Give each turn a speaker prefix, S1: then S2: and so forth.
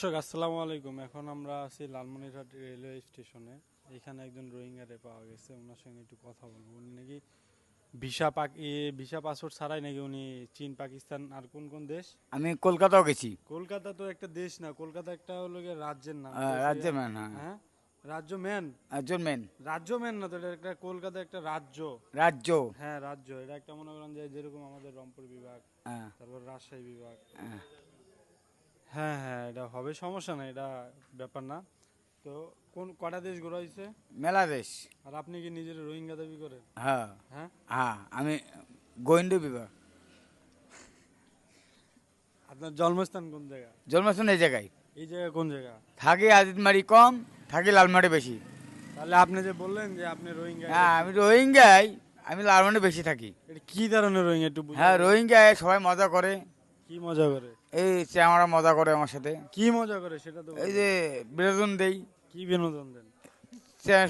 S1: দর্শক আসসালামু আলাইকুম। এখন আমরা আছি লালমনিরহাট রেলওয়ে স্টেশনে। এখানে একজন রোহিঙ্গারে পাওয়া গেছে, ওনার সঙ্গে একটু কথা বলবো। উনি নাকি ভিসা পাসপোর্ট ছাড়াই নাকি উনি চীন, পাকিস্তান আর কোন কোন দেশ?
S2: আমি কলকাতাও গেছি।
S1: কলকাতা তো একটা দেশ না, কলকাতা একটা হলো গিয়ে রাজ্যের নাম।
S2: রাজ্যের ম্যান, হ্যাঁ।
S1: হ্যাঁ, রাজ্য ম্যান।
S2: একজন মেন।
S1: রাজ্য ম্যান না তো, এটা একটা কলকাতা একটা রাজ্য।
S2: রাজ্য।
S1: হ্যাঁ রাজ্য, এটা একটা মনে করেন যে যেরকম আমাদের রংপুর বিভাগ,
S2: হ্যাঁ,
S1: তারপর রাজশাহী বিভাগ।
S2: হ্যাঁ।
S1: হ্যাঁ হ্যাঁ, এটা হবে, সমস্যা না, এটা ব্যাপার না। তো কটা দেশ ঘোরাইছে?
S2: মেলা দেশ।
S1: আর আপনি কি নিজের রোহিঙ্গা দাবি করেন?
S2: হ্যাঁ,
S1: হ্যাঁ,
S2: হ্যাঁ। আমি গোয়েন্দা বিভাগ।
S1: আপনার জন্মস্থান কোন জায়গা?
S2: জন্মস্থান এই জায়গায়।
S1: এই জায়গা কোন জায়গা?
S2: থাকি আজিতমারি কম, থাকি লালমাটি বেশি।
S1: তাহলে আপনি যে বললেন যে আপনি রোহিঙ্গা,
S2: হ্যাঁ, আমি রোহিঙ্গাই, আমি লালমাটি বেশি থাকি।
S1: এটা কি ধরনের রোহিঙ্গা একটু
S2: হ্যাঁ,
S1: বুঝাবেন?
S2: রোহিঙ্গায় সবাই মজা করে।
S1: কি মজা করে?
S2: এই আমরা মজা করে আমার সাথে।
S1: কি মজা করে সেটা তো
S2: এই
S1: বলুন।
S2: যে বিনোদন দেই।
S1: কি বিনোদন দেন?